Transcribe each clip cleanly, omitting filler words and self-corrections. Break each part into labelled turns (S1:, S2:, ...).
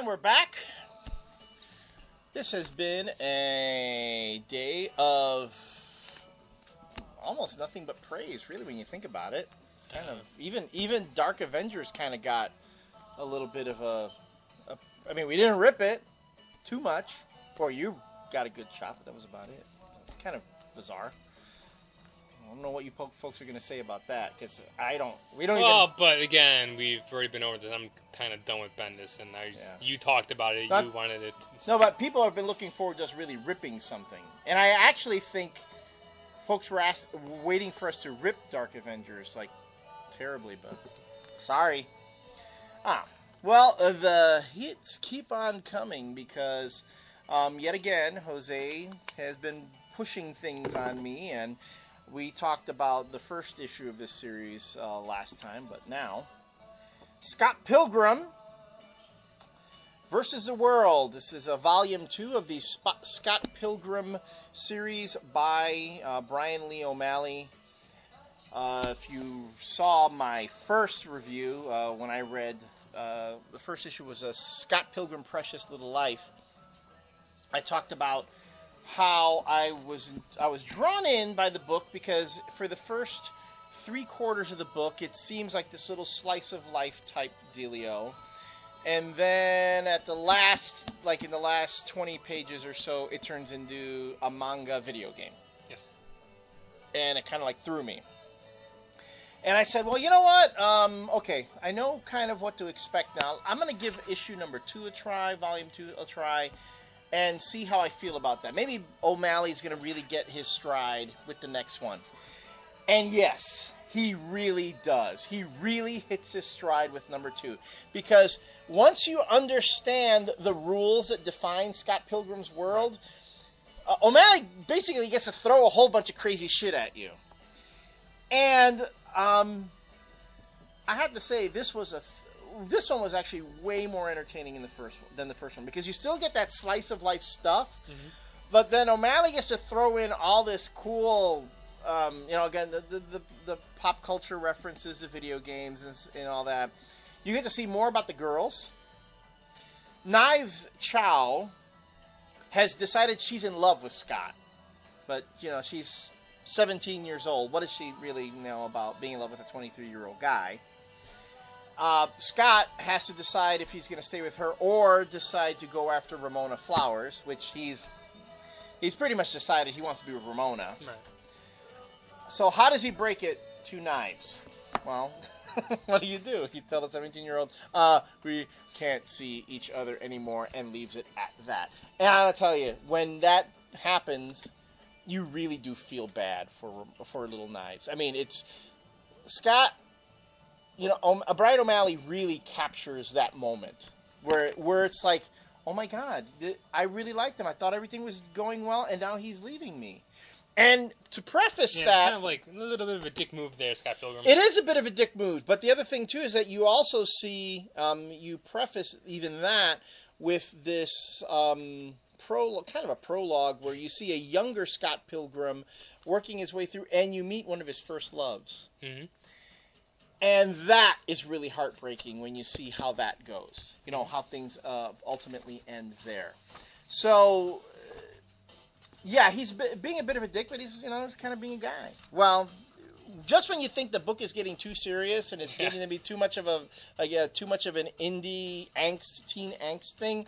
S1: And we're back. This has been a day of almost nothing but praise, really, when you think about it. It's kind of even Dark Avengers kind of got a little bit of a. I mean, we didn't rip it too much. Or you got a good shot, but that was about it. It's kind of bizarre. I don't know what you folks are going to say about that, because we don't even...
S2: But again, we've already been over this. I'm kind of done with Bendis, and you talked about it. You wanted it.
S1: No, but people have been looking forward to us really ripping something. And I actually think folks were waiting for us to rip Dark Avengers, like, terribly, but sorry. Well, the hits keep on coming because, yet again, Jose has been pushing things on me, and we talked about the first issue of this series last time, but now, Scott Pilgrim versus the World. This is a volume 2 of the Scott Pilgrim series by Brian Lee O'Malley. If you saw my first review when I read the first issue was a Scott Pilgrim Precious Little Life, I talked about how I was drawn in by the book because for the first 3/4 of the book, it seems like this little slice of life type dealio. And then at the last, like in the last 20 pages or so, it turns into a manga video game.
S2: Yes. And
S1: it kind of like threw me. And I said, well, you know what? Okay, I know kind of what to expect now. I'm going to give issue number 2 a try, volume 2 a try, and see how I feel about that. Maybe O'Malley's going to really get his stride with the next one. And yes, he really does. He really hits his stride with number 2. Because once you understand the rules that define Scott Pilgrim's world, O'Malley basically gets to throw a whole bunch of crazy shit at you. And I have to say, this one was actually way more entertaining than the first one, because you still get that slice of life stuff, but then O'Malley gets to throw in all this cool, again, the pop culture references to video games and all that. You get to see more about the girls. Knives Chow has decided she's in love with Scott, but she's 17 years old. What does she really know about being in love with a 23-year-old guy? Scott has to decide if he's going to stay with her or decide to go after Ramona Flowers, which he's pretty much decided he wants to be with Ramona.
S2: Right.
S1: So how does he break it to Knives? Well, what do? You tell the 17-year-old, we can't see each other anymore, and leaves it at that. And I'll tell you, when that happens, you really do feel bad for little Knives. I mean, it's Scott. Brian O'Malley really captures that moment where it's like, oh my God, I really liked him. I thought everything was going well, and now he's leaving me. And to preface that,
S2: it's kind of like a little bit of a dick move there, Scott Pilgrim.
S1: It is a bit of a dick move, but the other thing too is that you also see you preface even that with this kind of a prologue where you see a younger Scott Pilgrim working his way through, and you meet one of his first loves. Mm-hmm. And that is really heartbreaking when you see how that goes. How things ultimately end there. So, yeah, he's being a bit of a dick, but he's kind of being a guy. Well, just when you think the book is getting too serious and it's getting to be too much of an indie teen angst thing,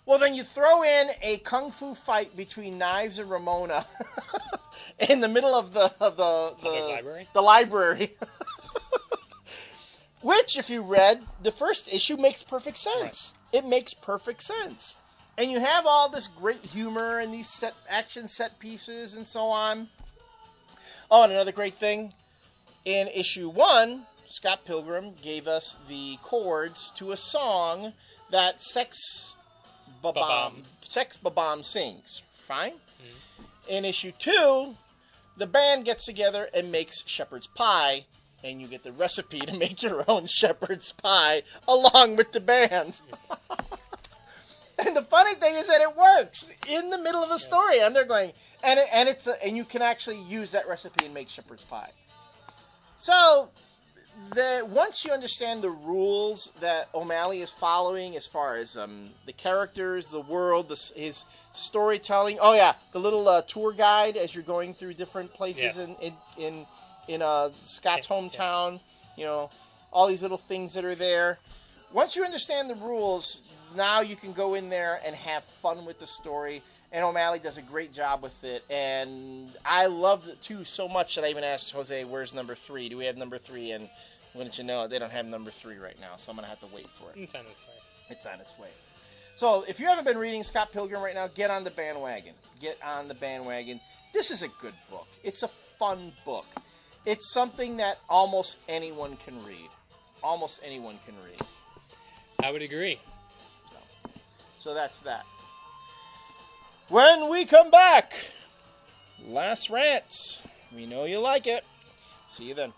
S1: well, then you throw in a kung fu fight between Knives and Ramona in the middle of the library. Which, if you read the first issue, makes perfect sense. Right. It makes perfect sense. And you have all this great humor and these action set pieces and so on. Oh, and another great thing. In issue 1, Scott Pilgrim gave us the chords to a song that Sex Babam sings. Fine? Mm-hmm. In issue 2, the band gets together and makes shepherd's pie. And you get the recipe to make your own shepherd's pie along with the band. And the funny thing is that it works in the middle of the story. And they're going, and you can actually use that recipe and make shepherd's pie. So once you understand the rules that O'Malley is following, as far as the characters, the world, his storytelling. Oh yeah, the little tour guide as you're going through different places in Scott's hometown. You know, all these little things that are there. Once you understand the rules, now you can go in there and have fun with the story. And O'Malley does a great job with it. And I loved it, too, so much that I even asked Jose, where's number 3? Do we have number 3? And wouldn't you know it, they don't have number 3 right now, so I'm going to have to wait for it.
S2: It's on its way.
S1: It's on its way. So if you haven't been reading Scott Pilgrim right now, get on the bandwagon. Get on the bandwagon. This is a good book. It's a fun book. It's something that almost anyone can read. Almost anyone can read.
S2: I would agree.
S1: So that's that. When we come back, last rants. We know you like it. See you then.